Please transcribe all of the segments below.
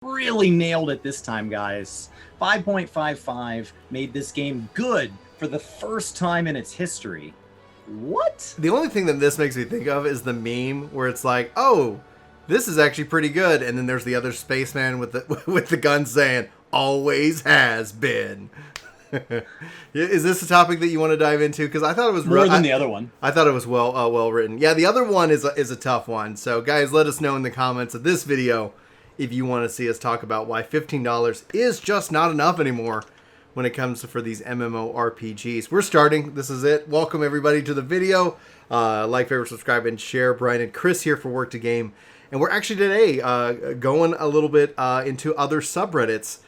really nailed it this time, guys. 5.55 made this game good for the first time in its history. What? The only thing that this makes me think of is the meme where it's like, oh, this is actually pretty good. And then there's the other spaceman with the with the gun saying, always has been. Is this a topic that you want to dive into? Because I thought it was more than the other one. I thought it was well written. Yeah, the other one is a tough one. So guys, let us know in the comments of this video if you want to see us talk about why $15 is just not enough anymore when it comes to for these MMORPGs. We're starting. This is it. Welcome everybody to the video. Like, favorite, subscribe, and share. Brian and Chris here for Work to Game, and we're actually today going a little bit into other subreddits.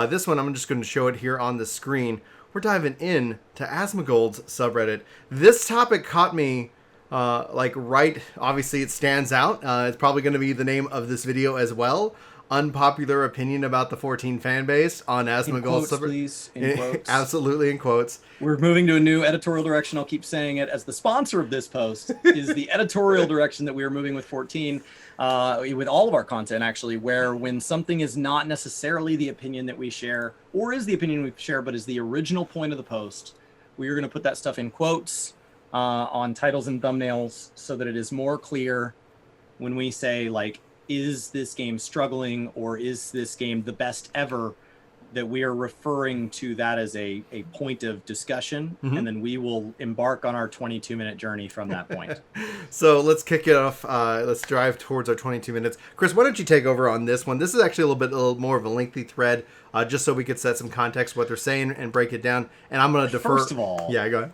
This one, I'm just going to show it here on the screen. We're diving in to Asmongold's subreddit. This topic caught me, obviously it stands out. It's probably going to be the name of this video as well. Unpopular opinion about the 14 fanbase on Asmongold's subreddit. Please, in quotes. Absolutely in quotes. We're moving to a new editorial direction. I'll keep saying it as the sponsor of this post is the editorial direction that we are moving with 14. With all of our content, actually, where when something is not necessarily the opinion that we share, or is the opinion we share, but is the original point of the post, we are going to put that stuff in quotes on titles and thumbnails so that it is more clear when we say, like, is this game struggling or is this game the best ever, that we are referring to that as a point of discussion, and then we will embark on our 22-minute journey from that point. So let's kick it off. Let's drive towards our 22 minutes. Chris, why don't you take over on this one? This is actually a little more of a lengthy thread, just so we could set some context what they're saying and break it down. And I'm going to defer. First of all, yeah, go ahead.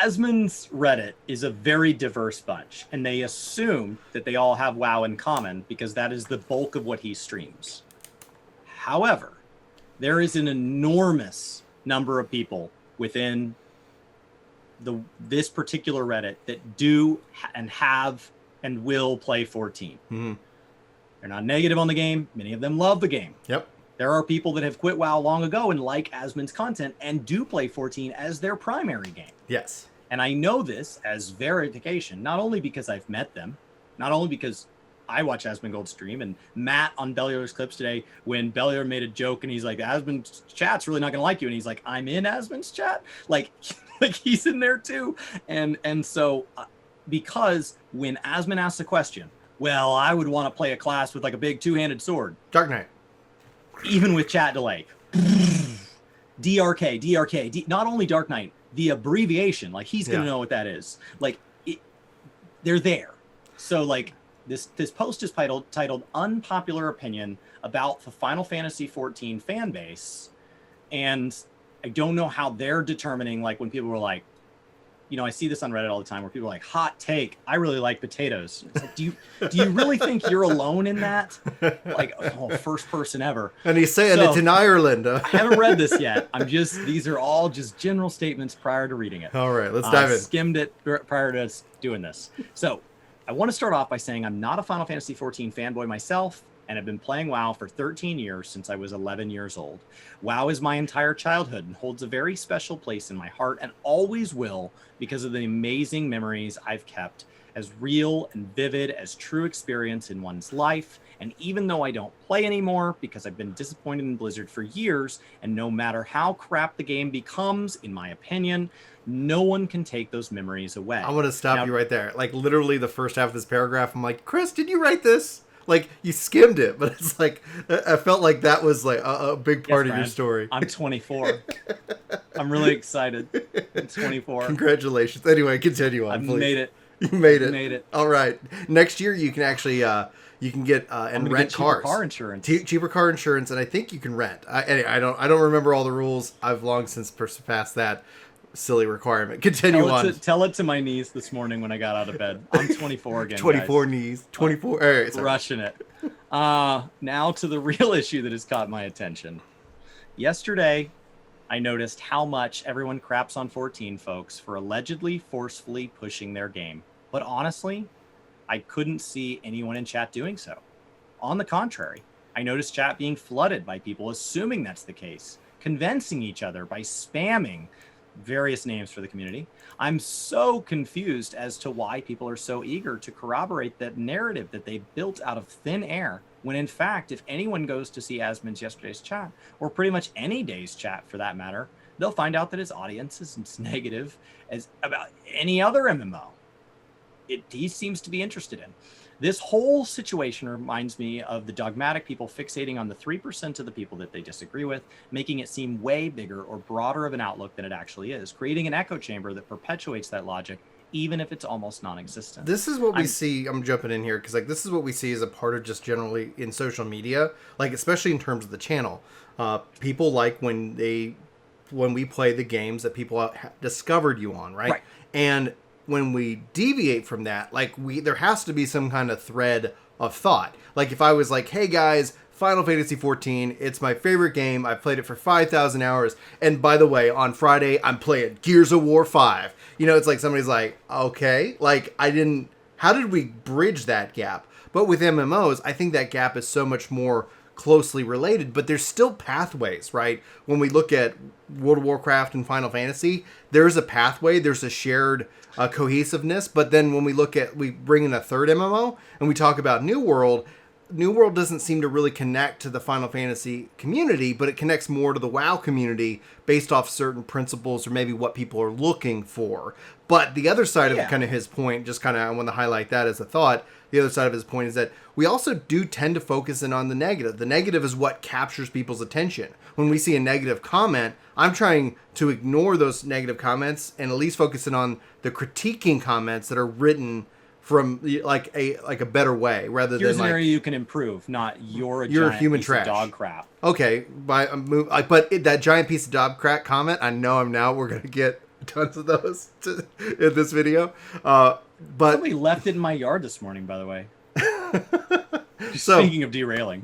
Asmon's Reddit is a very diverse bunch, and they assume that they all have WoW in common because that is the bulk of what he streams. However, there is an enormous number of people within this particular Reddit that do and have and will play 14. They're not negative on the game. Many of them love the game. Yep. There are people that have quit WoW long ago and like Asmon's content and do play 14 as their primary game. Yes. And I know this as verification, not only because I've met them, not only because I watch Asmongold stream, and Matt on Beliar's clips today, when Beliar made a joke and he's like, Asmon's chat's really not going to like you. And he's like, I'm in Asmon's chat. Like he's in there too. And so because when Asmon asks a question, well, I would want to play a class with like a big two-handed Dark Knight. Even with chat delay, DRK, not only Dark Knight, the abbreviation, like he's going to know what that is. Like they're there. So like, This post is titled Unpopular Opinion about the Final Fantasy XIV Fanbase. And I don't know how they're determining, like when people were like, you know, I see this on Reddit all the time where people are like, hot take, I really like potatoes. It's like, do you really think you're alone in that? Like, oh, first person ever. And he's saying it's in Ireland. I haven't read this yet. These are all just general statements prior to reading it. All right, let's dive in. I skimmed it prior to us doing this. So I want to start off by saying I'm not a Final Fantasy XIV fanboy myself, and I've been playing WoW for 13 years since I was 11 years old. WoW is my entire childhood and holds a very special place in my heart and always will because of the amazing memories I've kept as real and vivid as true experience in one's life. And even though I don't play anymore because I've been disappointed in Blizzard for years, and no matter how crap the game becomes, in my opinion, no one can take those memories away. I want to stop you right there. Like literally the first half of this paragraph, I'm like, Chris, did you write this? Like you skimmed it, but it's like, I felt like that was like a big part of your story. I'm 24. I'm really excited. I'm 24. Congratulations. Anyway, continue on, please. Made it. You made it. Made it. All right. Next year you can actually, you can get and rent cars. Cheaper car insurance. Cheaper car insurance, and I think you can rent. I don't remember all the rules. I've long since surpassed that silly requirement. Continue on. Tell it to my niece this morning when I got out of bed. I'm 24 again. 24 guys. knees. 24. All right, sorry. Rushing it. Now to the real issue that has caught my attention. Yesterday, I noticed how much everyone craps on 14 folks for allegedly forcefully pushing their game. But honestly, I couldn't see anyone in chat doing so. On the contrary, I noticed chat being flooded by people assuming that's the case, convincing each other by spamming various names for the community. I'm so confused as to why people are so eager to corroborate that narrative that they built out of thin air when in fact, if anyone goes to see Asmon's yesterday's chat, or pretty much any day's chat for that matter, they'll find out that his audience is as negative as about any other MMO he seems to be interested in. This whole situation reminds me of the dogmatic people fixating on the 3% of the people that they disagree with, making it seem way bigger or broader of an outlook than it actually is, creating an echo chamber that perpetuates that logic, even if it's almost non-existent. This is what we see. I'm jumping in here because like this is what we see as a part of just generally in social media, like especially in terms of the channel. People like when we play the games that people discovered you on, right? And when we deviate from that, like there has to be some kind of thread of thought. Like if I was like, hey guys, Final Fantasy XIV, it's my favorite game. I've played it for 5,000 hours. And by the way, on Friday, I'm playing Gears of War 5. You know, it's like somebody's like, okay, like how did we bridge that gap? But with MMOs, I think that gap is so much more closely related, but there's still pathways, right? When we look at World of Warcraft and Final Fantasy, there's a pathway, there's a shared cohesiveness, but then when we bring in a third MMO and we talk about New World doesn't seem to really connect to the Final Fantasy community, but it connects more to the WoW community based off certain principles or maybe what people are looking for. But the other side of kind of his point, just kind of I want to highlight that as a thought, the other side of his point is that we also do tend to focus in on the negative. The negative is what captures people's attention. When we see a negative comment, I'm trying to ignore those negative comments and at least focus in on the critiquing comments that are written from like a better way rather Here's than an like area you can improve, not you're a you're giant human piece trash. of dog crap. Okay, but that giant piece of dog crap comment, I know we're gonna get tons of those in this video. But somebody left it in my yard this morning, by the way. So, speaking of derailing,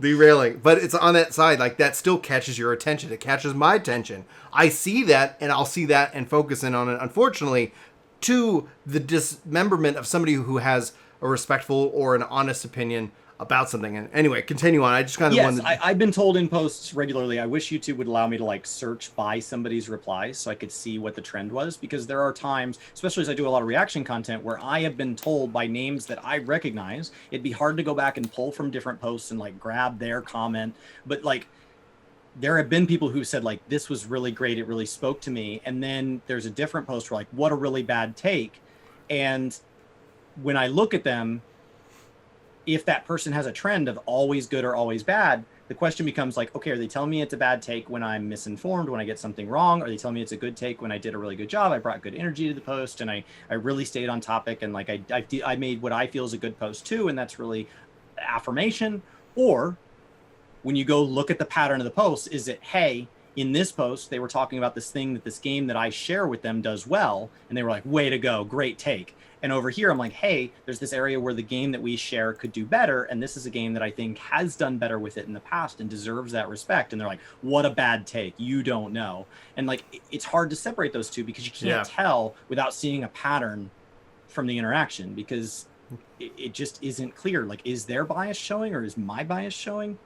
but it's on that side, like that still catches your attention. It catches my attention. I see that, and I'll see that and focus in on it. Unfortunately, to the dismemberment of somebody who has a respectful or an honest opinion about something. And anyway, continue on. I just kind of wanted to... I've been told in posts regularly, I wish YouTube would allow me to like search by somebody's replies so I could see what the trend was, because there are times, especially as I do a lot of reaction content, where I have been told by names that I recognize, it'd be hard to go back and pull from different posts and like grab their comment. But like, there have been people who said like, this was really great, it really spoke to me. And then there's a different post where like, what a really bad take. And when I look at them, if that person has a trend of always good or always bad, the question becomes like, okay, are they telling me it's a bad take when I'm misinformed, when I get something wrong? Are they telling me it's a good take when I did a really good job? I brought good energy to the post and I really stayed on topic and like I made what I feel is a good post too, and that's really affirmation? Or when you go look at the pattern of the post, is it, hey, in this post, they were talking about this thing that this game that I share with them does well, and they were like, way to go, great take. And over here, I'm like, hey, there's this area where the game that we share could do better, and this is a game that I think has done better with it in the past and deserves that respect. And they're like, what a bad take, you don't know. And like, it's hard to separate those two because you can't tell without seeing a pattern from the interaction, because it just isn't clear. Like, is their bias showing or is my bias showing?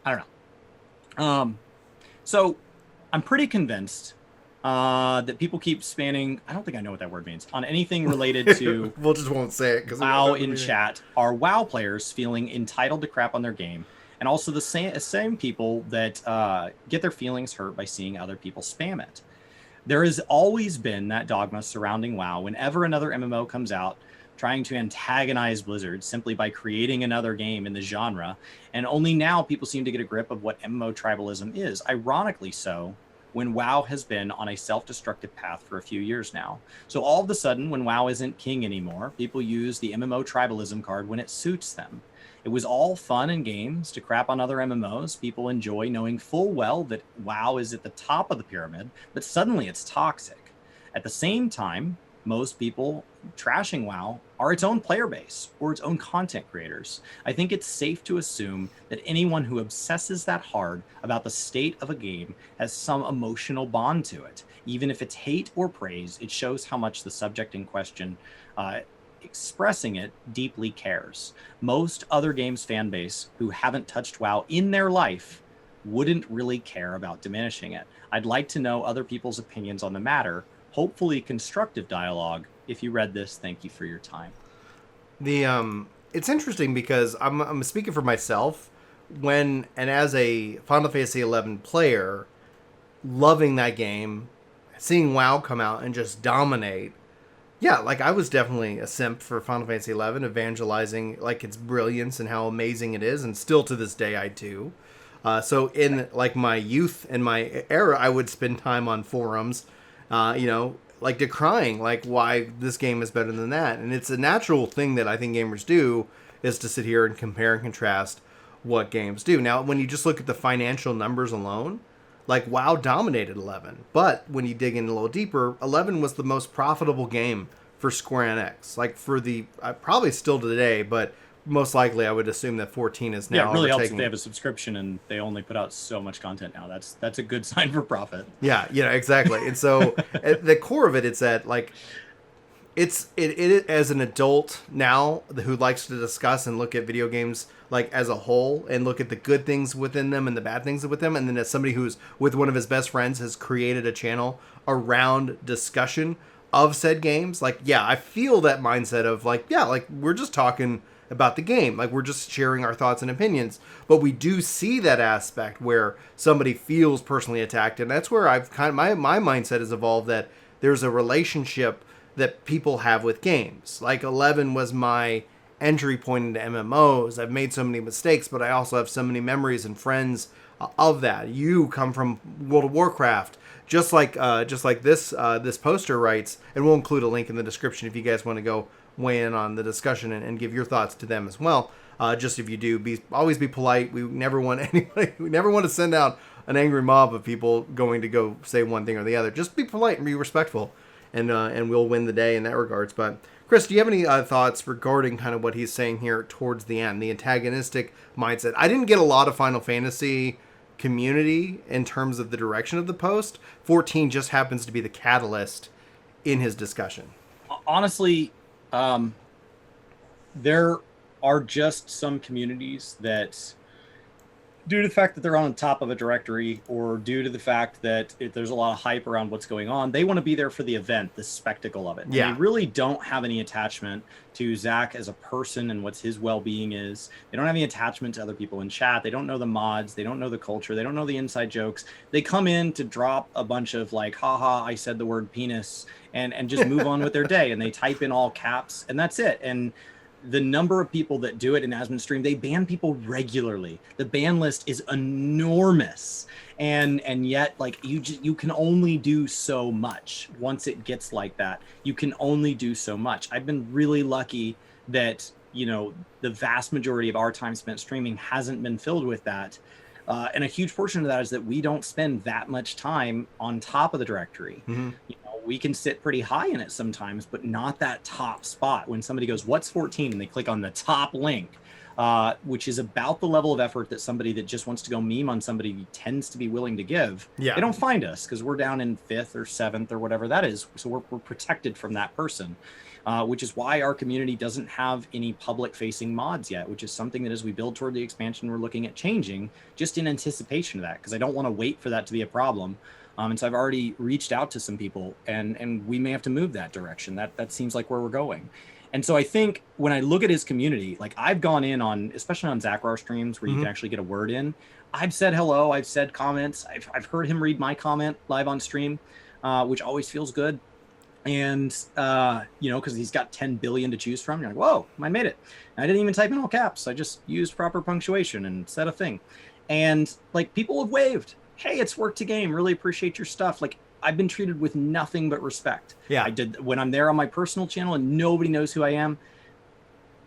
I don't know. So I'm pretty convinced that people keep spanning, I don't think I know what that word means, on anything related to we'll just won't say it because WoW in chat are WoW players feeling entitled to crap on their game, and also the same people that get their feelings hurt by seeing other people spam it. There has always been that dogma surrounding WoW whenever another MMO comes out, trying to antagonize Blizzard simply by creating another game in the genre, and only now people seem to get a grip of what MMO tribalism is, ironically so, when WoW has been on a self-destructive path for a few years now. So all of a sudden, when WoW isn't king anymore, people use the MMO tribalism card when it suits them. It was all fun and games to crap on other MMOs. People enjoy knowing full well that WoW is at the top of the pyramid, but suddenly it's toxic. At the same time, most people trashing WoW are its own player base or its own content creators. I think it's safe to assume that anyone who obsesses that hard about the state of a game has some emotional bond to it. Even if it's hate or praise, it shows how much the subject in question expressing it deeply cares. Most other games fan base who haven't touched WoW in their life wouldn't really care about diminishing it. I'd like to know other people's opinions on the matter. Hopefully constructive dialogue. If you read this, thank you for your time. it's interesting because I'm speaking for myself when and as a Final Fantasy XI player, loving that game, seeing WoW come out and just dominate. Yeah, like I was definitely a simp for Final Fantasy XI, evangelizing like its brilliance and how amazing it is, and still to this day I do. So in like my youth and my era, I would spend time on forums, like decrying like why this game is better than that. And it's a natural thing that I think gamers do is to sit here and compare and contrast what games do. Now, when you just look at the financial numbers alone, like WoW dominated 11, but when you dig in a little deeper, 11 was the most profitable game for Square Enix. Like for the probably still today, but most likely I would assume that 14 is now. Yeah, it really helps if they have a subscription and they only put out so much content now. That's a good sign for profit. Yeah, exactly. And so at the core of it, it's that like it as an adult now who likes to discuss and look at video games like as a whole and look at the good things within them and the bad things with them, and then as somebody who's with one of his best friends has created a channel around discussion of said games, like I feel that mindset of like we're just talking about the game, like we're just sharing our thoughts and opinions, but we do see that aspect where somebody feels personally attacked, and that's where I've kind of my mindset has evolved, that there's a relationship that people have with games. Like 11 was my entry point into MMOs. I've made so many mistakes, but I also have so many memories and friends of that. You come from World of Warcraft, just like this poster writes, and we'll include a link in the description if you guys want to go weigh in on the discussion and give your thoughts to them as well. Just if you do, always be polite. We never want to send out an angry mob of people going to go say one thing or the other. Just be polite and be respectful, and we'll win the day in that regards. But Chris, do you have any thoughts regarding kind of what he's saying here towards the end, the antagonistic mindset? I didn't get a lot of Final Fantasy community in terms of the direction of the post. 14 just happens to be the catalyst in his discussion. Honestly, there are just some communities that, due to the fact that they're on top of a directory, or due to the fact that there's a lot of hype around what's going on, they want to be there for the event, the spectacle of it. And they really don't have any attachment to Zach as a person and what his well-being is. They don't have any attachment to other people in chat. They don't know the mods. They don't know the culture. They don't know the inside jokes. They come in to drop a bunch of like, haha, I said the word penis, and just move on with their day. And they type in all caps, and that's it. And the number of people that do it in Asmon's stream, they ban people regularly. The ban list is enormous, and yet like you can only do so much. Once it gets like that, you can only do so much. I've been really lucky that the vast majority of our time spent streaming hasn't been filled with that, and a huge portion of that is that we don't spend that much time on top of the directory. Mm-hmm. We can sit pretty high in it sometimes, but not that top spot. When somebody goes, what's 14? And they click on the top link, which is about the level of effort that somebody that just wants to go meme on somebody tends to be willing to give. Yeah. They don't find us because we're down in 5th or 7th or whatever that is. So we're protected from that person, which is why our community doesn't have any public facing mods yet, which is something that as we build toward the expansion, we're looking at changing just in anticipation of that, because I don't want to wait for that to be a problem. And so I've already reached out to some people, and we may have to move that direction. That seems like where we're going. And so I think when I look at his community, like I've gone in on, especially on Zachar streams where you can actually get a word in. I've said hello. I've said comments. I've heard him read my comment live on stream, which always feels good. And, because he's got 10 billion to choose from. You're like, whoa, I made it. And I didn't even type in all caps. I just used proper punctuation and said a thing. And like people have waved. Hey, it's Work to Game. Really appreciate your stuff. Like I've been treated with nothing but respect. Yeah. I did when I'm there on my personal channel and nobody knows who I am.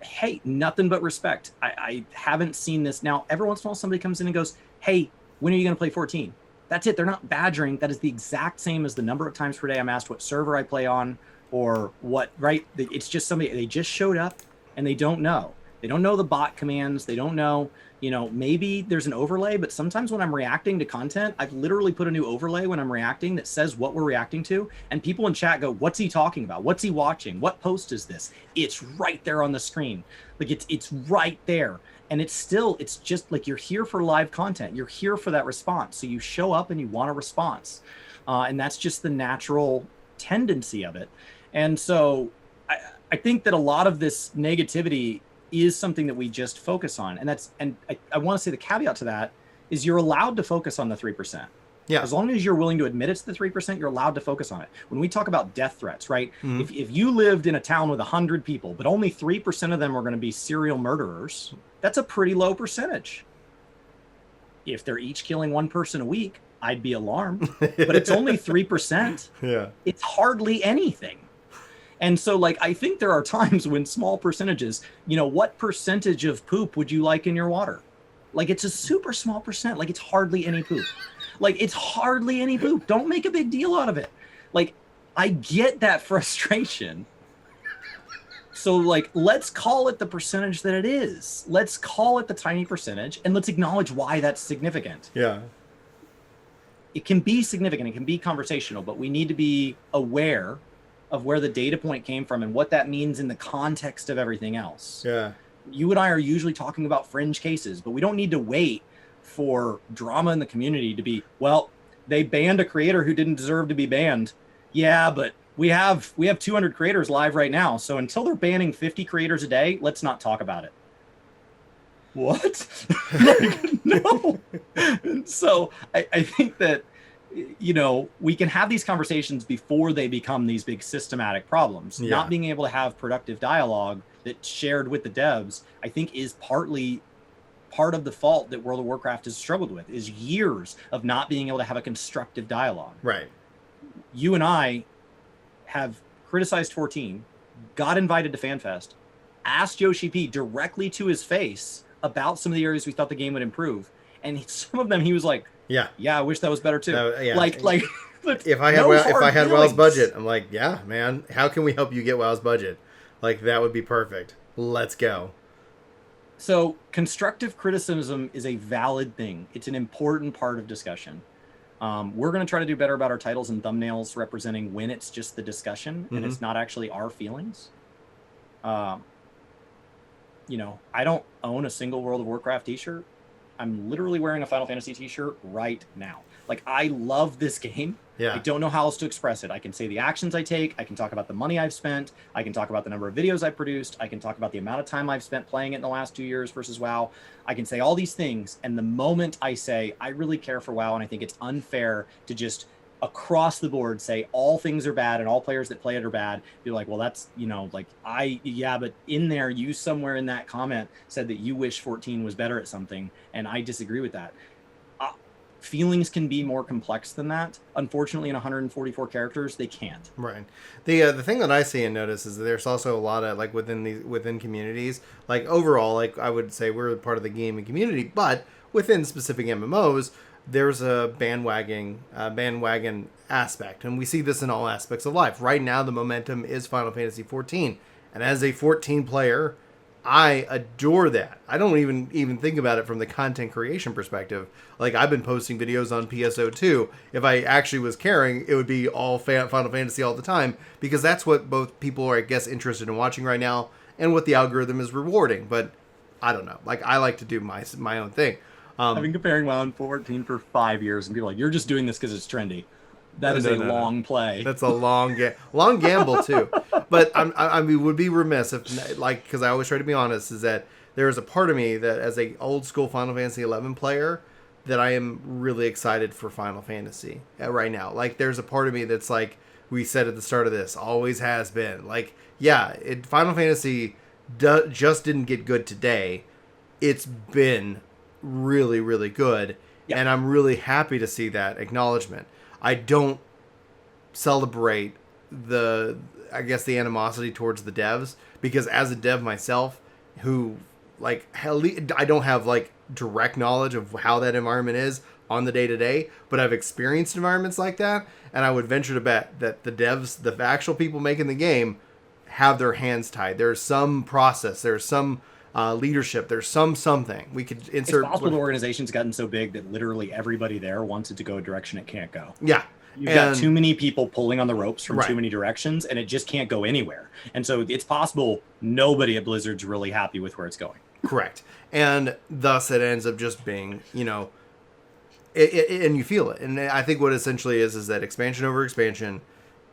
Hey, nothing but respect. I haven't seen this. Now, every once in a while somebody comes in and goes, hey, when are you going to play 14? That's it. They're not badgering. That is the exact same as the number of times per day I'm asked what server I play on or what, right? It's just somebody, they just showed up and they don't know. They don't know the bot commands. They don't know, maybe there's an overlay, but sometimes when I'm reacting to content, I've literally put a new overlay when I'm reacting that says what we're reacting to. And people in chat go, what's he talking about? What's he watching? What post is this? It's right there on the screen. Like it's right there. And it's just like you're here for live content. You're here for that response. So you show up and you want a response. And that's just the natural tendency of it. And so I think that a lot of this negativity is something that we just focus on. And I want to say the caveat to that is you're allowed to focus on the 3%. Yeah. As long as you're willing to admit it's the 3%, you're allowed to focus on it. When we talk about death threats, right? Mm-hmm. If you lived in a town with 100 people, but only 3% of them are going to be serial murderers, that's a pretty low percentage. If they're each killing one person a week, I'd be alarmed. But it's only 3%. Yeah. It's hardly anything. And so, like, I think there are times when small percentages, you know, what percentage of poop would you like in your water? Like, it's a super small percent. Like, it's hardly any poop. Like, it's hardly any poop. Don't make a big deal out of it. Like, I get that frustration. So, like, let's call it the percentage that it is. Let's call it the tiny percentage, and let's acknowledge why that's significant. Yeah. It can be significant. It can be conversational, but we need to be aware of where the data point came from and what that means in the context of everything else. Yeah. You and I are usually talking about fringe cases, but we don't need to wait for drama in the community to be, well, they banned a creator who didn't deserve to be banned. Yeah, but we have 200 creators live right now. So until they're banning 50 creators a day, let's not talk about it. What? Like, no. So I think that, you know, we can have these conversations before they become these big systematic problems. Yeah. Not being able to have productive dialogue that's shared with the devs, I think, is partly part of the fault that World of Warcraft has struggled with, is years of not being able to have a constructive dialogue. Right. You and I have criticized 14, got invited to FanFest, asked Yoshi P directly to his face about some of the areas we thought the game would improve. And some of them he was like, yeah, I wish that was better too. Yeah. Like if I had WoW's budget, I'm like, yeah, man, how can we help you get WoW's budget? Like, that would be perfect. Let's go. So constructive criticism is a valid thing. It's an important part of discussion. We're going to try to do better about our titles and thumbnails representing when it's just the discussion and it's not actually our feelings. You know, I don't own a single World of Warcraft t-shirt. I'm literally wearing a Final Fantasy t-shirt right now. Like, I love this game. Yeah. I don't know how else to express it. I can say the actions I take. I can talk about the money I've spent. I can talk about the number of videos I've produced. I can talk about the amount of time I've spent playing it in the last 2 years versus WoW. I can say all these things. And the moment I say, I really care for WoW, and I think it's unfair to just across the board say all things are bad and all players that play it are bad, be like, well, that's, you know, like, but in there, you somewhere in that comment said that you wish 14 was better at something, and I disagree with that. Feelings can be more complex than that. Unfortunately, in 144 characters, they can't. Right. The thing that I see and notice is that there's also a lot of, like, within communities, like, overall, like, I would say we're part of the gaming community, but within specific MMOs, there's a bandwagon aspect, and we see this in all aspects of life. Right now, the momentum is Final Fantasy XIV, and as a 14 player, I adore that. I don't even think about it from the content creation perspective. Like, I've been posting videos on PSO2. If I actually was caring, it would be all Final Fantasy all the time, because that's what both people are, I guess, interested in watching right now, and what the algorithm is rewarding. But I don't know. Like, I like to do my own thing. I've been comparing WoW and 14 for 5 years, and people are like, you're just doing this because it's trendy. That is a long play. That's a long gamble too. But I would be remiss if, like, because I always try to be honest, is that there is a part of me that, as a old school Final Fantasy XI player, that I am really excited for Final Fantasy right now. Like, there's a part of me that's like, we said at the start of this, always has been. Like, yeah, Final Fantasy just didn't get good today. It's been really, really good. Yep. And I'm really happy to see that acknowledgement. I don't celebrate the animosity towards the devs, because as a dev myself, who, like, I don't have, like, direct knowledge of how that environment is on the day-to-day, but I've experienced environments like that, and I would venture to bet that the devs, the actual people making the game, have their hands tied. There's some process, there's some leadership, there's something we could insert. It's possible the organization's gotten so big that literally everybody there wants it to go a direction it can't go. Yeah. You've got too many people pulling on the ropes from too many directions, and it just can't go anywhere. And so it's possible nobody at Blizzard's really happy with where it's going. Correct. And thus it ends up just being, you know, and you feel it. And I think what essentially is that expansion over expansion,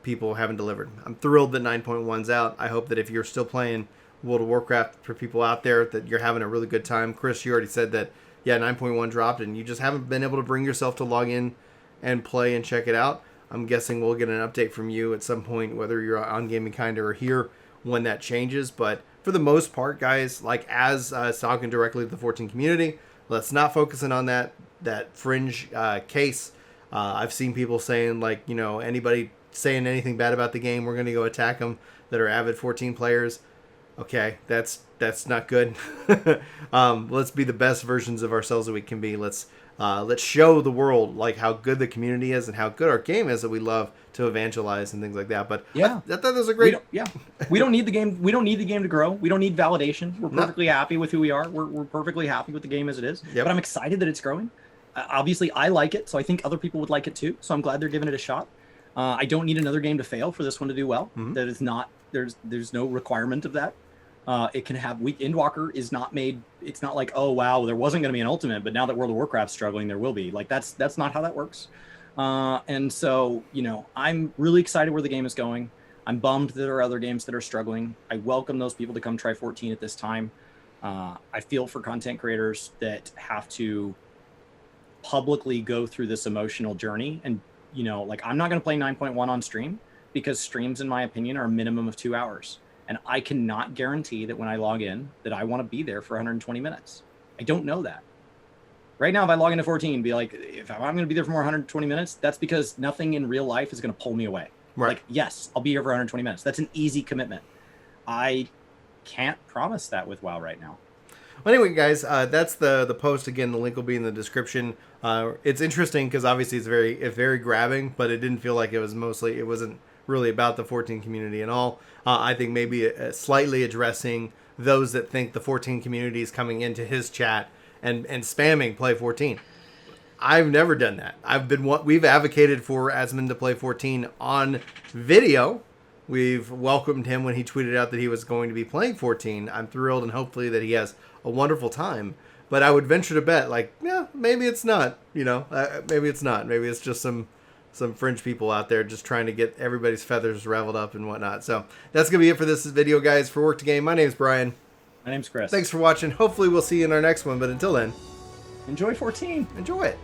people haven't delivered. I'm thrilled that 9.1's out. I hope that if you're still playing World of Warcraft for people out there, that you're having a really good time. Chris, you already said that, yeah, 9.1 dropped, and you just haven't been able to bring yourself to log in and play and check it out. I'm guessing we'll get an update from you at some point, whether you're on Gaming Kinda or here, when that changes. But for the most part, guys, like as talking directly to the 14 community, let's not focus in on that fringe case. I've seen people saying, like, you know, anybody saying anything bad about the game, we're going to go attack them that are avid 14 players. Okay, that's not good. Let's be the best versions of ourselves that we can be. Let's show the world like how good the community is and how good our game is that we love to evangelize and things like that. But yeah, I thought that was a great. We don't need the game. We don't need the game to grow. We don't need validation. We're perfectly happy with who we are. We're perfectly happy with the game as it is. Yep. But I'm excited that it's growing. Obviously, I like it, so I think other people would like it too. So I'm glad they're giving it a shot. I don't need another game to fail for this one to do well. Mm-hmm. That is not. There's no requirement of that. It can have Endwalker is not made. It's not like, oh wow, there wasn't going to be an ultimate, but now that World of Warcraft's struggling, there will be. Like that's not how that works. And so, you know, I'm really excited where the game is going. I'm bummed that there are other games that are struggling. I welcome those people to come try 14 at this time. I feel for content creators that have to publicly go through this emotional journey. And, you know, like I'm not going to play 9.1 on stream because streams, in my opinion, are a minimum of 2 hours. And I cannot guarantee that when I log in that I want to be there for 120 minutes. I don't know that. Right now, if I log into 14, be like, if I'm going to be there for more 120 minutes, that's because nothing in real life is going to pull me away. Right. Like, yes, I'll be here for 120 minutes. That's an easy commitment. I can't promise that with WoW right now. Well, anyway, guys, that's the post. Again, the link will be in the description. It's interesting because obviously it's very grabbing, but it didn't feel like it wasn't really about the 14 community at all. I think maybe slightly addressing those that think the 14 community is coming into his chat and spamming play 14. I've never done that. We've advocated for Asmon to play 14 on video. We've welcomed him when he tweeted out that he was going to be playing 14. I'm thrilled, and hopefully that he has a wonderful time. But I would venture to bet, like, yeah, maybe it's not. You know, maybe it's not. Maybe it's just some fringe people out there just trying to get everybody's feathers raveled up and whatnot. So that's going to be it for this video, guys. For Work to Game, my name's Brian. My name's Chris. Thanks for watching. Hopefully we'll see you in our next one. But until then, enjoy 14. Enjoy it.